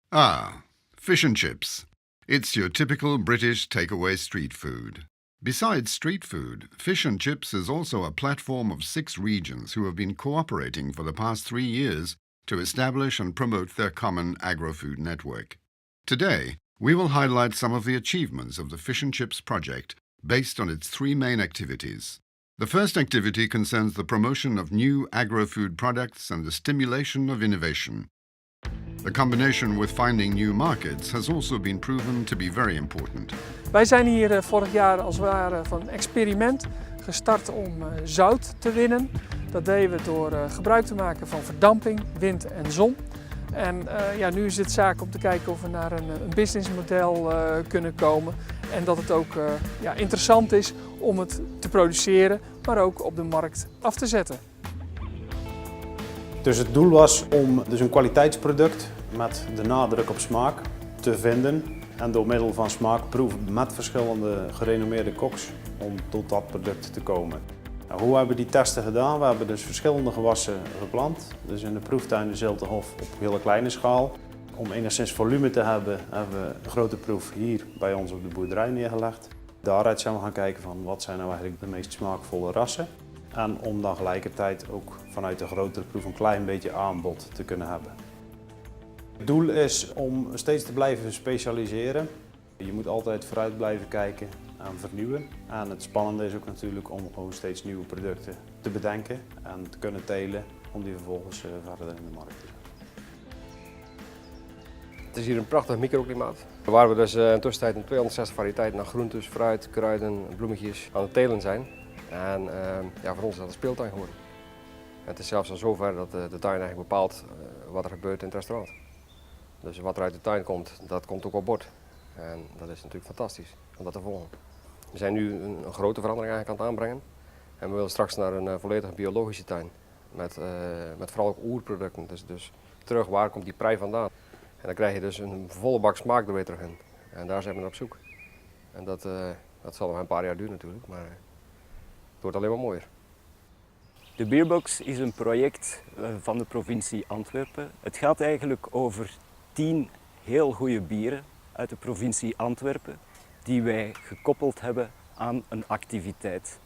Ah, fish and chips. It's your typical British takeaway street food. Besides street food, fish and chips is also a platform of 6 regions who have been cooperating for the past 3 years to establish and promote their common agrofood network. Today, we will highlight some of the achievements of the Fish and Chips project based on its 3 main activities. The first activity concerns the promotion of new agrofood products and the stimulation of innovation. The combination with finding new markets has also been proven to be very important. Wij zijn hier vorig jaar als het ware van een experiment gestart om zout te winnen. Dat deden we door gebruik te maken van verdamping, wind en zon. En nu is het zaak om te kijken of we naar een businessmodel kunnen komen. En dat het ook interessant is om het te produceren, maar ook op de markt af te zetten. Dus het doel was om een kwaliteitsproduct met de nadruk op smaak te vinden en door middel van smaakproeven met verschillende gerenommeerde koks om tot dat product te komen. Nou, hoe hebben we die testen gedaan? We hebben dus verschillende gewassen geplant, dus in de proeftuin de Ziltehof op hele kleine schaal. Om enigszins volume te hebben, hebben we een grote proef hier bij ons op de boerderij neergelegd. Daaruit zijn we gaan kijken van wat zijn nou eigenlijk de meest smaakvolle rassen. En om dan gelijkertijd ook vanuit de grotere proef een klein beetje aanbod te kunnen hebben. Het doel is om steeds te blijven specialiseren. Je moet altijd vooruit blijven kijken en vernieuwen. En het spannende is ook natuurlijk om gewoon steeds nieuwe producten te bedenken en te kunnen telen om die vervolgens verder in de markt te zetten. Het is hier een prachtig microklimaat, waar we dus in de tussentijd een 260 variëteiten aan groentes, fruit, kruiden, bloemetjes aan het telen zijn. En voor ons is dat een speeltuin geworden. En het is zelfs al zover dat de tuin eigenlijk bepaalt wat er gebeurt in het restaurant. Dus wat er uit de tuin komt, dat komt ook op bord. En dat is natuurlijk fantastisch om dat te volgen. We zijn nu een grote verandering eigenlijk aan het aanbrengen. En we willen straks naar een volledig biologische tuin. Met vooral ook oerproducten. Dus terug, waar komt die prei vandaan? En dan krijg je dus een volle bak smaak er weer terug in. En daar zijn we naar op zoek. En dat zal nog een paar jaar duren natuurlijk, maar het wordt alleen maar mooier. De Bierbox is een project van de provincie Antwerpen. Het gaat eigenlijk over 10 heel goede bieren uit de provincie Antwerpen die wij gekoppeld hebben aan een activiteit.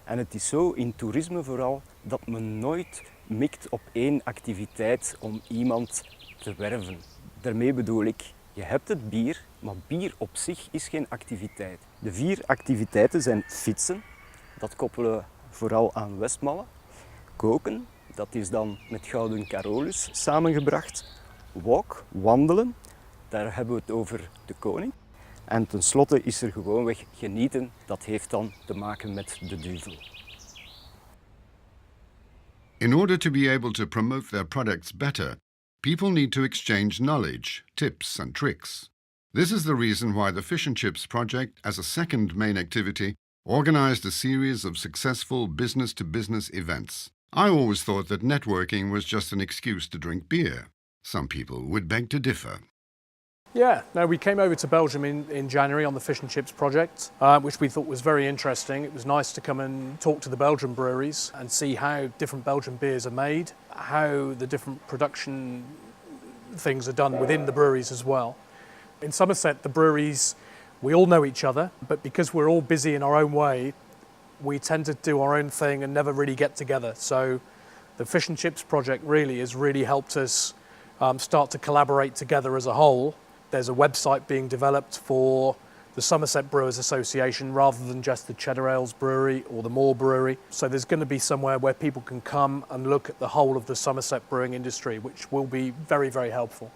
En het is zo in toerisme vooral dat men nooit mikt op één activiteit om iemand te werven. Daarmee bedoel ik, je hebt het bier, maar bier op zich is geen activiteit. De 4 activiteiten zijn fietsen, dat koppelen we vooral aan Westmalle. Koken, dat is dan met Gouden Carolus samengebracht. Walk, wandelen, daar hebben we het over de koning. En tenslotte is er gewoonweg genieten, dat heeft dan te maken met de duvel. In order to be able to promote their products better, people need to exchange knowledge, tips and tricks. This is the reason why the Fish and Chips project, as a second main activity, organized a series of successful business-to-business events. I always thought that networking was just an excuse to drink beer. Some people would beg to differ. Yeah, no, we came over to Belgium in January on the Fish and Chips project, which we thought was very interesting. It was nice to come and talk to the Belgian breweries and see how different Belgian beers are made, how the different production things are done within the breweries as well. In Somerset, the breweries, we all know each other, but because we're all busy in our own way, we tend to do our own thing and never really get together. So the Fish and Chips project really has really helped us start to collaborate together as a whole. There's a website being developed for the Somerset Brewers Association rather than just the Cheddar Ales Brewery or the Moore Brewery. So there's going to be somewhere where people can come and look at the whole of the Somerset brewing industry, which will be very, very helpful.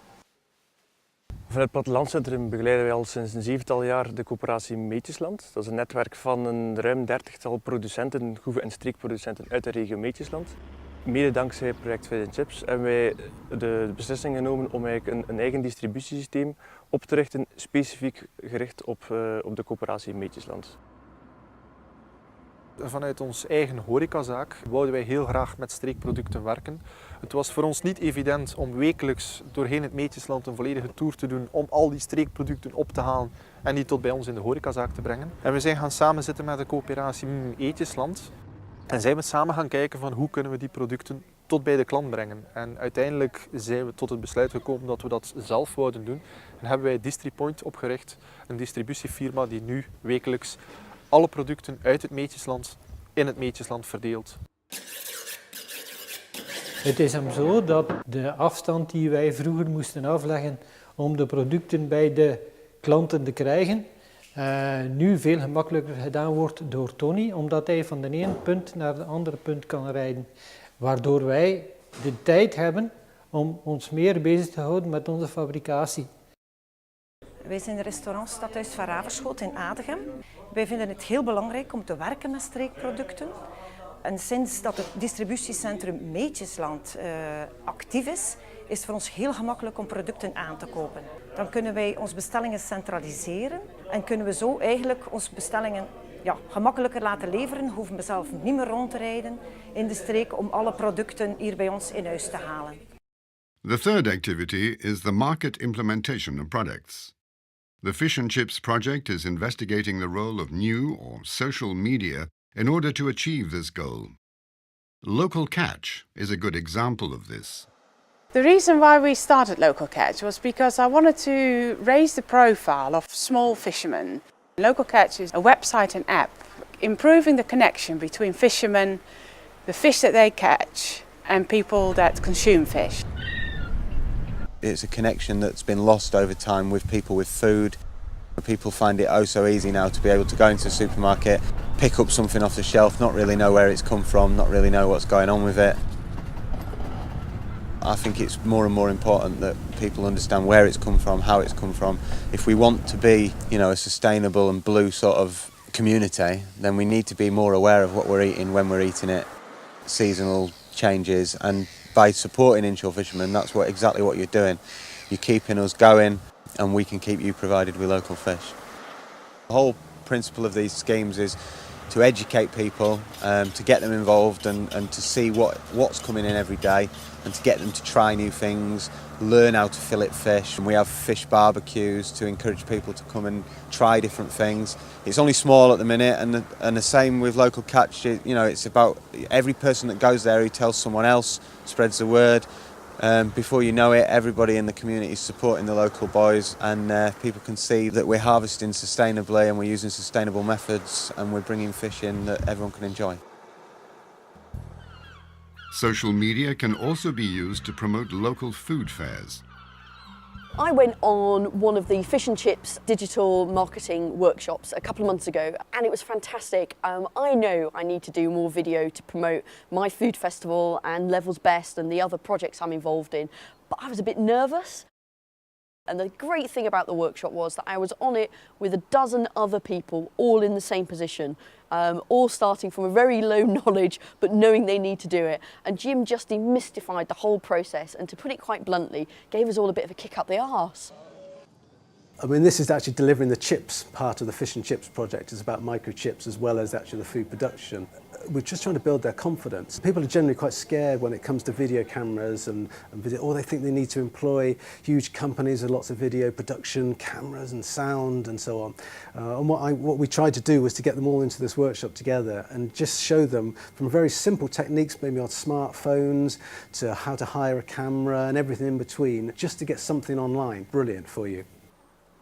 Vanuit het Plattelandscentrum begeleiden wij al sinds een 7-tal jaar de coöperatie Meetjesland. Dat is een netwerk van een ruim 30-tal producenten, groeve- en streekproducenten uit de regio Meetjesland. Mede dankzij het project Fish and Chips hebben wij de beslissing genomen om eigenlijk een eigen distributiesysteem op te richten, specifiek gericht op de coöperatie Meetjesland. Vanuit onze eigen horecazaak wouden wij heel graag met streekproducten werken. Het was voor ons niet evident om wekelijks doorheen het Meetjesland een volledige tour te doen om al die streekproducten op te halen en die tot bij ons in de horecazaak te brengen. En we zijn gaan samenzitten met de coöperatie Meetjesland en zijn we samen gaan kijken van hoe kunnen we die producten tot bij de klant brengen. En uiteindelijk zijn we tot het besluit gekomen dat we dat zelf wouden doen. En hebben wij DistriPoint opgericht, een distributiefirma die nu wekelijks alle producten uit het Meetjesland in het Meetjesland verdeelt. Het is hem zo dat de afstand die wij vroeger moesten afleggen om de producten bij de klanten te krijgen, nu veel gemakkelijker gedaan wordt door Tony, omdat hij van de ene punt naar de andere punt kan rijden. Waardoor wij de tijd hebben om ons meer bezig te houden met onze fabricatie. Wij zijn de restaurant Stadhuis van Ravenschot in Adegem. Wij vinden het heel belangrijk om te werken met streekproducten. En sinds dat het distributiecentrum Meetjesland actief is, is het voor ons heel gemakkelijk om producten aan te kopen. Dan kunnen wij onze bestellingen centraliseren en kunnen we zo eigenlijk onze bestellingen gemakkelijker laten leveren. Hoeven we zelf niet meer rond te rijden in de streek om alle producten hier bij ons in huis te halen. The third activity is the market implementation of products. The Fish and Chips project is investigating the role of new or social media in order to achieve this goal. Local Catch is a good example of this. The reason why we started Local Catch was because I wanted to raise the profile of small fishermen. Local Catch is a website and app improving the connection between fishermen, the fish that they catch, and people that consume fish. It's a connection that's been lost over time with people with food. People find it oh so easy now to be able to go into a supermarket, pick up something off the shelf, not really know where it's come from, not really know what's going on with it. I think it's more and more important that people understand where it's come from, how it's come from. If we want to be, a sustainable and blue sort of community, then we need to be more aware of what we're eating, when we're eating it, seasonal changes, and by supporting inshore fishermen, that's exactly what you're doing. You're keeping us going, and we can keep you provided with local fish. The whole principle of these schemes is to educate people, to get them involved and to see what's coming in every day, and to get them to try new things, learn how to fillet fish. And we have fish barbecues to encourage people to come and try different things. It's only small at the minute, and the same with Local Catch. It's about every person that goes there who tells someone else, spreads the word. Before you know it, everybody in the community is supporting the local boys, and people can see that we're harvesting sustainably and we're using sustainable methods, and we're bringing fish in that everyone can enjoy. Social media can also be used to promote local food fairs. I went on one of the Fish and Chips digital marketing workshops a couple of months ago, and it was fantastic. I know I need to do more video to promote my food festival and Levels Best and the other projects I'm involved in, but I was a bit nervous. And the great thing about the workshop was that I was on it with a dozen other people, all in the same position, all starting from a very low knowledge, but knowing they need to do it. And Jim just demystified the whole process, and to put it quite bluntly, gave us all a bit of a kick up the arse. I mean, this is actually delivering the chips part of the Fish and Chips project. It's about microchips as well as actually the food production. We're just trying to build their confidence. People are generally quite scared when it comes to video cameras and video, or they think they need to employ huge companies with lots of video production, cameras and sound and so on. And what we tried to do was to get them all into this workshop together and just show them from very simple techniques, maybe on smartphones, to how to hire a camera and everything in between, just to get something online brilliant for you.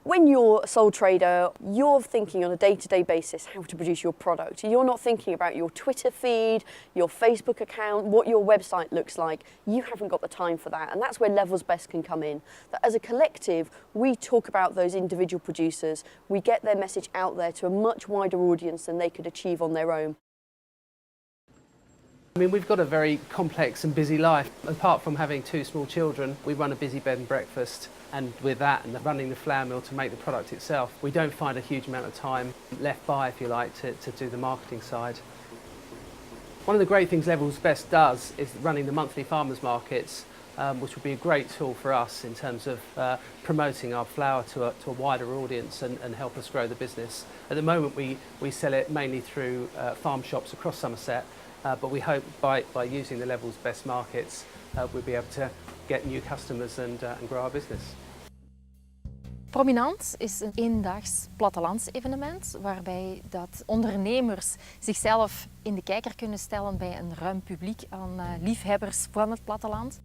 When you're a sole trader, you're thinking on a day-to-day basis how to produce your product. You're not thinking about your Twitter feed, your Facebook account, what your website looks like. You haven't got the time for that, and that's where Levels Best can come in. That as a collective, we talk about those individual producers, we get their message out there to a much wider audience than they could achieve on their own. I mean, we've got a very complex and busy life. Apart from having 2 small children, we run a busy bed and breakfast, and with that and running the flour mill to make the product itself, we don't find a huge amount of time left by, if you like, to do the marketing side. One of the great things Levels Best does is running the monthly farmers markets, which would be a great tool for us in terms of promoting our flour to a wider audience and help us grow the business. At the moment we sell it mainly through farm shops across Somerset, but we hope by using the Levels Best markets we'll be able to get new customers and grow our business. Prominent is een eendaags plattelandsevenement waarbij dat ondernemers zichzelf in de kijker kunnen stellen bij een ruim publiek aan liefhebbers van het platteland.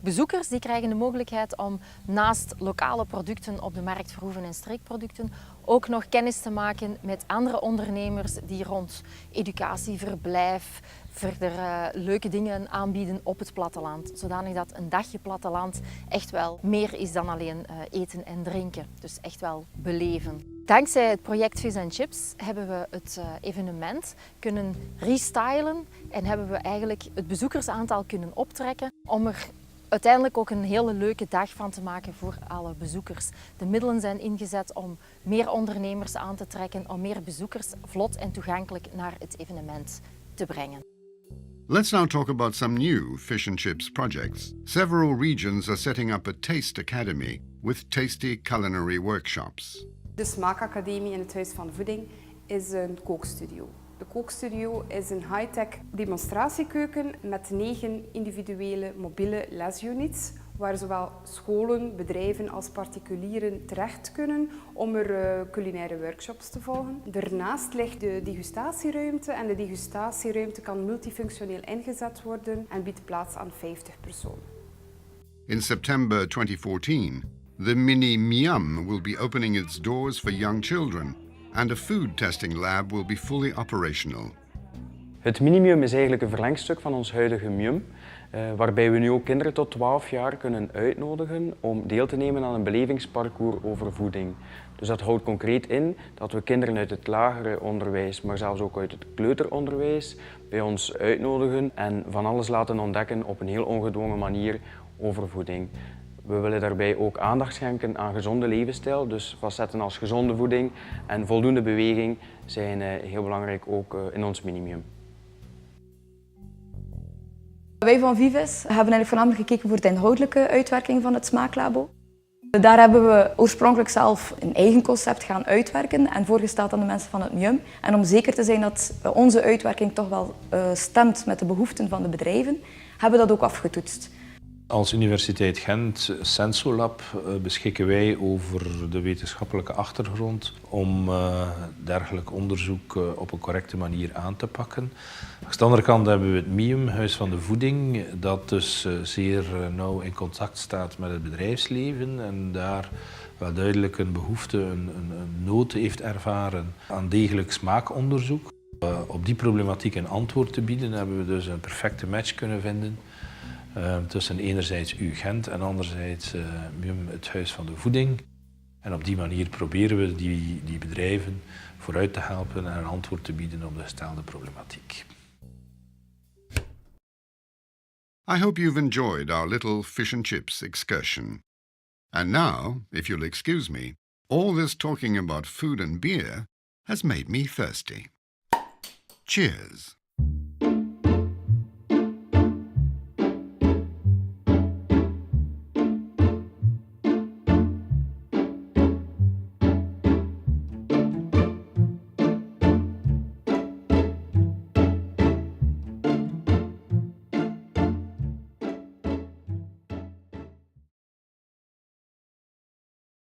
Bezoekers die krijgen de mogelijkheid om naast lokale producten op de markt verhoeven en streekproducten ook nog kennis te maken met andere ondernemers die rond educatie, verblijf, verder leuke dingen aanbieden op het platteland. Zodanig dat een dagje platteland echt wel meer is dan alleen eten en drinken. Dus echt wel beleven. Dankzij het project Fish and Chips hebben we het evenement kunnen restylen en hebben we eigenlijk het bezoekersaantal kunnen optrekken om er uiteindelijk ook een hele leuke dag van te maken voor alle bezoekers. De middelen zijn ingezet om meer ondernemers aan te trekken, om meer bezoekers vlot en toegankelijk naar het evenement te brengen. Let's now talk about some new fish and chips projects. Several regions are setting up a Taste Academy with tasty culinary workshops. De Smaakacademie in het Huis van de Voeding is een kookstudio. De kookstudio is een high-tech demonstratiekeuken met 9 individuele mobiele lesunits, waar zowel scholen, bedrijven als particulieren terecht kunnen om er culinaire workshops te volgen. Daarnaast ligt de degustatieruimte en de degustatieruimte kan multifunctioneel ingezet worden en biedt plaats aan 50 personen. In September 2014, the Mini Miam will be opening its doors for young children, and a food testing lab will be fully operational. Het Minimium is eigenlijk een verlengstuk van ons huidige Mium, waarbij we nu ook kinderen tot 12 jaar kunnen uitnodigen om deel te nemen aan een belevingsparcours over voeding. Dus dat houdt concreet in dat we kinderen uit het lagere onderwijs, maar zelfs ook uit het kleuteronderwijs, bij ons uitnodigen en van alles laten ontdekken op een heel ongedwongen manier over voeding. We willen daarbij ook aandacht schenken aan gezonde levensstijl, dus facetten als gezonde voeding en voldoende beweging zijn heel belangrijk ook in ons Minimium. Wij van Vives hebben eigenlijk voornamelijk gekeken voor de inhoudelijke uitwerking van het smaaklabo. Daar hebben we oorspronkelijk zelf een eigen concept gaan uitwerken en voorgesteld aan de mensen van het MIUM. En om zeker te zijn dat onze uitwerking toch wel stemt met de behoeften van de bedrijven, hebben we dat ook afgetoetst. Als Universiteit Gent Sensolab beschikken wij over de wetenschappelijke achtergrond om dergelijk onderzoek op een correcte manier aan te pakken. Aan de andere kant hebben we het MIUM, Huis van de Voeding, dat dus zeer nauw in contact staat met het bedrijfsleven en daar wel duidelijk een behoefte, een nood heeft ervaren aan degelijk smaakonderzoek. Op die problematiek een antwoord te bieden hebben we dus een perfecte match kunnen vinden. Tussen enerzijds UGent en anderzijds MIUM, het Huis van de Voeding. En op die manier proberen we die bedrijven vooruit te helpen en een antwoord te bieden op de gestelde problematiek. I hope you've enjoyed our little fish and chips excursion. And now, if you'll excuse me, all this talking about food and beer has made me thirsty. Cheers.